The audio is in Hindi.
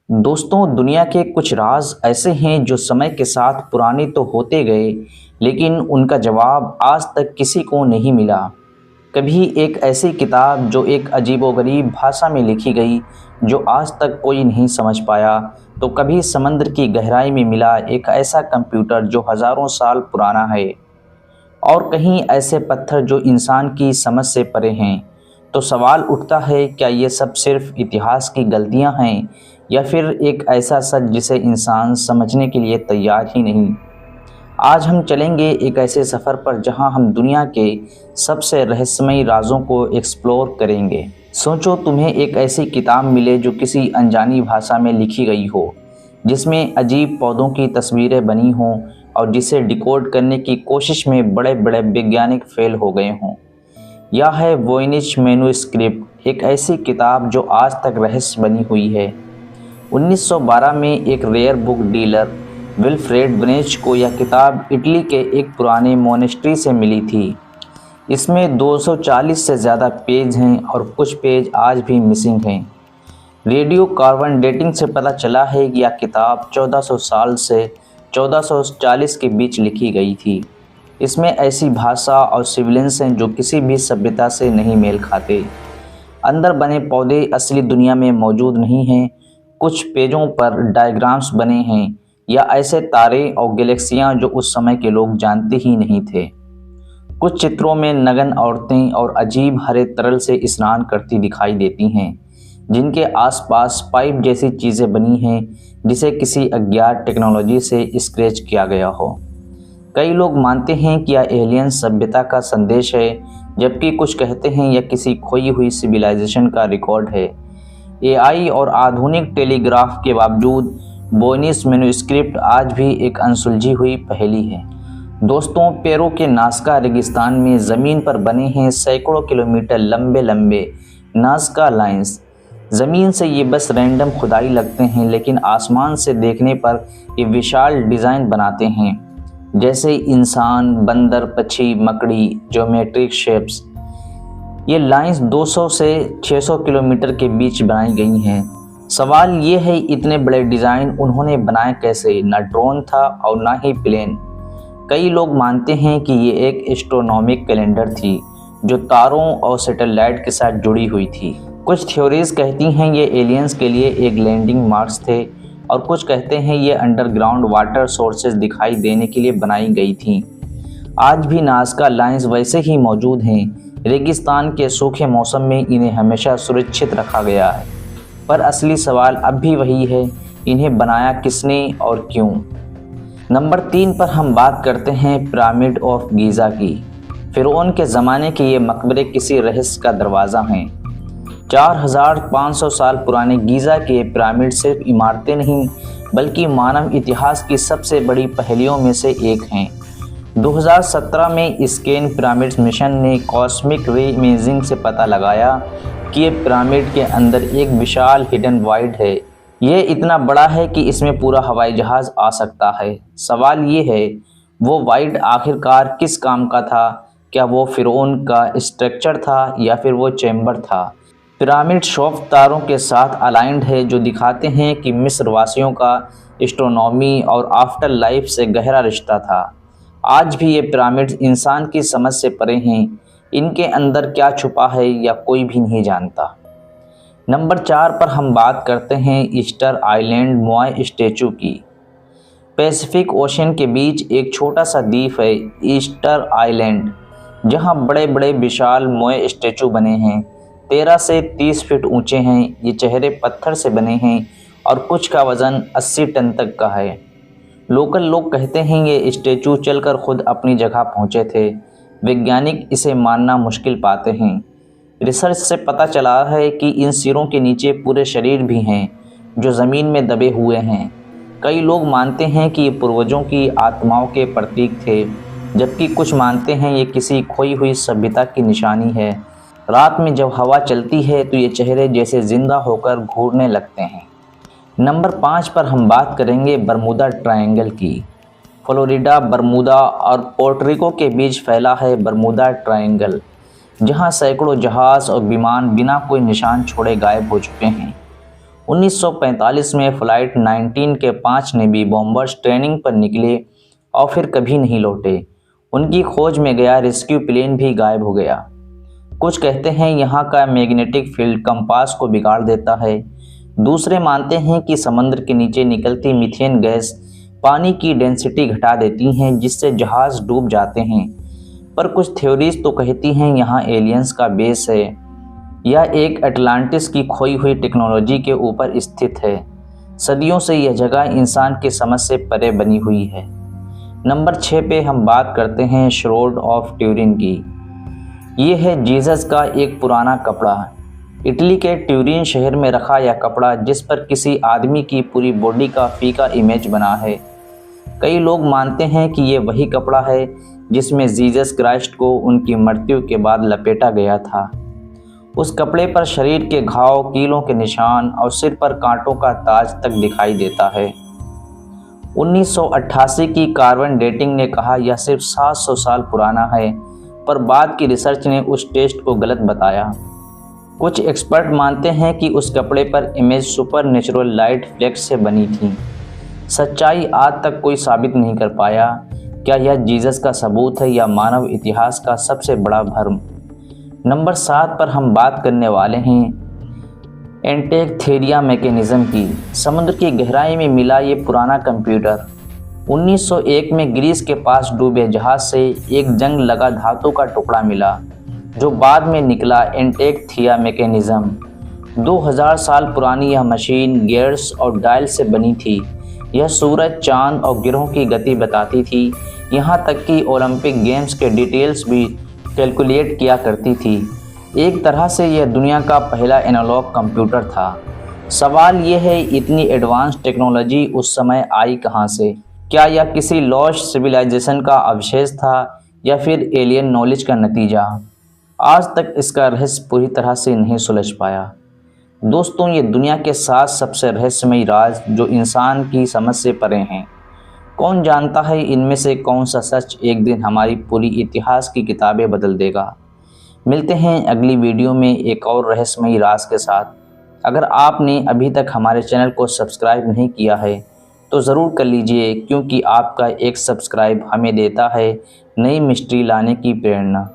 दोस्तों, दुनिया के कुछ राज ऐसे हैं जो समय के साथ पुराने तो होते गए, लेकिन उनका जवाब आज तक किसी को नहीं मिला। कभी एक ऐसी किताब जो एक अजीबोगरीब भाषा में लिखी गई, जो आज तक कोई नहीं समझ पाया, तो कभी समंदर की गहराई में मिला एक ऐसा कंप्यूटर जो हजारों साल पुराना है, और कहीं ऐसे पत्थर जो इंसान की समझ से परे हैं। तो सवाल उठता है, क्या ये सब सिर्फ इतिहास की गलतियां हैं, या फिर एक ऐसा सच जिसे इंसान समझने के लिए तैयार ही नहीं। आज हम चलेंगे एक ऐसे सफ़र पर जहां हम दुनिया के सबसे रहस्यमयी राजों को एक्सप्लोर करेंगे। सोचो, तुम्हें एक ऐसी किताब मिले जो किसी अनजानी भाषा में लिखी गई हो, जिसमें अजीब पौधों की तस्वीरें बनी हों, और जिसे डिकोड करने की कोशिश में बड़े बड़े वैज्ञानिक फेल हो गए हों। यह है वोयनिच मैन्युस्क्रिप्ट, एक ऐसी किताब जो आज तक रहस्य बनी हुई है। 1912 में एक रेयर बुक डीलर विल्फ्रेड ब्रेच को यह किताब इटली के एक पुराने मोनेस्ट्री से मिली थी। इसमें 240 से ज़्यादा पेज हैं और कुछ पेज आज भी मिसिंग हैं। रेडियो कार्बन डेटिंग से पता चला है कि यह किताब 1400 साल से 1440 के बीच लिखी गई थी। इसमें ऐसी भाषा और सिविलेंस हैं जो किसी भी सभ्यता से नहीं मेल खाते। अंदर बने पौधे असली दुनिया में मौजूद नहीं हैं। कुछ पेजों पर डायग्राम्स बने हैं, या ऐसे तारे और गैलेक्सियां जो उस समय के लोग जानते ही नहीं थे। कुछ चित्रों में नग्न औरतें और अजीब हरे तरल से स्नान करती दिखाई देती हैं, जिनके आसपास पाइप जैसी चीज़ें बनी हैं, जिसे किसी अज्ञात टेक्नोलॉजी से स्क्रैच किया गया हो। कई लोग मानते हैं कि यह एलियन सभ्यता का संदेश है, जबकि कुछ कहते हैं यह किसी खोई हुई सिविलाइजेशन का रिकॉर्ड है। एआई और आधुनिक टेलीग्राफ के बावजूद वोयनिच मैन्युस्क्रिप्ट आज भी एक अनसुलझी हुई पहेली है। दोस्तों, पेरू के नाज़का रेगिस्तान में ज़मीन पर बने हैं सैकड़ों किलोमीटर लंबे लंबे नाज़का लाइंस। ज़मीन से ये बस रैंडम खुदाई लगते हैं, लेकिन आसमान से देखने पर ये विशाल डिज़ाइन बनाते हैं, जैसे इंसान, बंदर, पक्षी, मकड़ी, ज्योमेट्रिक शेप्स। ये लाइंस 200 से 600 किलोमीटर के बीच बनाई गई हैं। सवाल ये है, इतने बड़े डिज़ाइन उन्होंने बनाए कैसे? ना ड्रोन था और ना ही प्लेन। कई लोग मानते हैं कि ये एक एस्ट्रोनॉमिक कैलेंडर थी, जो तारों और सैटेलाइट के साथ जुड़ी हुई थी। कुछ थ्योरीज कहती हैं ये एलियंस के लिए एक लैंडिंग मार्क्स थे, और कुछ कहते हैं ये अंडरग्राउंड वाटर सोर्सेज दिखाई देने के लिए बनाई गई थीं। आज भी नाज़का लाइंस वैसे ही मौजूद हैं। रेगिस्तान के सूखे मौसम में इन्हें हमेशा सुरक्षित रखा गया है, पर असली सवाल अब भी वही है, इन्हें बनाया किसने और क्यों। नंबर 3 पर हम बात करते हैं पिरामिड ऑफ गीज़ा की। फिरौन के ज़माने के ये मकबरे किसी रहस्य का दरवाज़ा हैं। 4500 साल पुराने गीज़ा के पिरामिड सिर्फ इमारतें नहीं, बल्कि मानव इतिहास की सबसे बड़ी पहेलियों में से एक हैं। 2017 में स्कैन पिरामिड्स मिशन ने कॉस्मिक रे इमेजिंग से पता लगाया कि ये पिरामिड के अंदर एक विशाल हिडन वॉइड है। ये इतना बड़ा है कि इसमें पूरा हवाई जहाज़ आ सकता है। सवाल ये है, वो वॉइड आखिरकार किस काम का था? क्या वो फिरौन का स्ट्रक्चर था, या फिर वो चैम्बर था? पिरामिड शॉफ तारों के साथ अलाइंड है, जो दिखाते हैं कि मिस्र वासियों का एस्ट्रोनॉमी और आफ्टर लाइफ से गहरा रिश्ता था। आज भी ये पिरामिड्स इंसान की समझ से परे हैं। इनके अंदर क्या छुपा है, या कोई भी नहीं जानता। नंबर 4 पर हम बात करते हैं ईस्टर आइलैंड मोआई स्टैचू की। पैसिफिक ओशन के बीच एक छोटा सा द्वीप है ईस्टर आइलैंड, जहां बड़े बड़े विशाल मोए स्टैचू बने हैं। 13 से 30 फीट ऊंचे हैं। ये चेहरे पत्थर से बने हैं, और कुछ का वज़न 80 टन तक का है। लोकल लोग कहते हैं ये स्टैचू चलकर खुद अपनी जगह पहुंचे थे। वैज्ञानिक इसे मानना मुश्किल पाते हैं। रिसर्च से पता चला है कि इन सिरों के नीचे पूरे शरीर भी हैं, जो ज़मीन में दबे हुए हैं। कई लोग मानते हैं कि ये पूर्वजों की आत्माओं के प्रतीक थे, जबकि कुछ मानते हैं ये किसी खोई हुई सभ्यता की निशानी है। रात में जब हवा चलती है तो ये चेहरे जैसे जिंदा होकर घूरने लगते हैं। नंबर 5 पर हम बात करेंगे बरमूदा ट्रायंगल की। फ्लोरिडा, बरमूदा और पोर्टरिको के बीच फैला है बरमूदा ट्रायंगल, जहां सैकड़ों जहाज़ और विमान बिना कोई निशान छोड़े गायब हो चुके हैं। 1945 में फ़्लाइट 19 के 5 नेवी बॉम्बर्स ट्रेनिंग पर निकले और फिर कभी नहीं लौटे। उनकी खोज में गया रेस्क्यू प्लेन भी गायब हो गया। कुछ कहते हैं यहाँ का मैग्नेटिक फील्ड कंपास को बिगाड़ देता है। दूसरे मानते हैं कि समुद्र के नीचे निकलती मीथेन गैस पानी की डेंसिटी घटा देती हैं, जिससे जहाज़ डूब जाते हैं। पर कुछ थ्योरीज तो कहती हैं यहाँ एलियंस का बेस है। यह एक अटलांटिस की खोई हुई टेक्नोलॉजी के ऊपर स्थित है। सदियों से यह जगह इंसान की समझ से परे बनी हुई है। नंबर 6 पे हम बात करते हैं श्रोड ऑफ ट्यूरिन की। ये है जीसस का एक पुराना कपड़ा। इटली के ट्यूरिन शहर में रखा यह कपड़ा, जिस पर किसी आदमी की पूरी बॉडी का फीका इमेज बना है। कई लोग मानते हैं कि ये वही कपड़ा है जिसमें जीसस क्राइस्ट को उनकी मृत्यु के बाद लपेटा गया था। उस कपड़े पर शरीर के घाव, कीलों के निशान और सिर पर कांटों का ताज तक दिखाई देता है। 1988 की कार्बन डेटिंग ने कहा यह सिर्फ 700 साल पुराना है, पर बाद की रिसर्च ने उस टेस्ट को गलत बताया। कुछ एक्सपर्ट मानते हैं कि उस कपड़े पर image super natural light flex से बनी थी। सच्चाई आज तक कोई साबित नहीं कर पाया। क्या यह जीसस का सबूत है या मानव इतिहास का सबसे बड़ा भ्रम? नंबर 7 पर हम बात करने वाले हैं एंटिक्थेरिया मैकेनिज्म की। समुद्र की गहराई में मिला ये पुराना कंप्यूटर 1901 में ग्रीस के पास डूबे जहाज से एक जंग लगा धातु का टुकड़ा मिला, जो बाद में निकला एंटिक्थेरिया मैकेनिज्म। 2000 साल पुरानी यह मशीन गियर्स और डायल से बनी थी। यह सूरज, चांद और ग्रहों की गति बताती थी। यहाँ तक कि ओलंपिक गेम्स के डिटेल्स भी कैलकुलेट किया करती थी। एक तरह से यह दुनिया का पहला एनालॉग कंप्यूटर था। सवाल ये है, इतनी एडवांस टेक्नोलॉजी उस समय आई कहाँ से? क्या यह किसी लॉस्ट सिविलाइजेशन का अवशेष था या फिर एलियन नॉलेज का नतीजा? आज तक इसका रहस्य पूरी तरह से नहीं सुलझ पाया। दोस्तों, ये दुनिया के 7 सबसे रहस्यमयी राज जो इंसान की समझ से परे हैं। कौन जानता है इनमें से कौन सा सच एक दिन हमारी पूरी इतिहास की किताबें बदल देगा। मिलते हैं अगली वीडियो में एक और रहस्यमयी राज के साथ। अगर आपने अभी तक हमारे चैनल को सब्सक्राइब नहीं किया है तो ज़रूर कर लीजिए, क्योंकि आपका एक सब्सक्राइब हमें देता है नई मिस्ट्री लाने की प्रेरणा।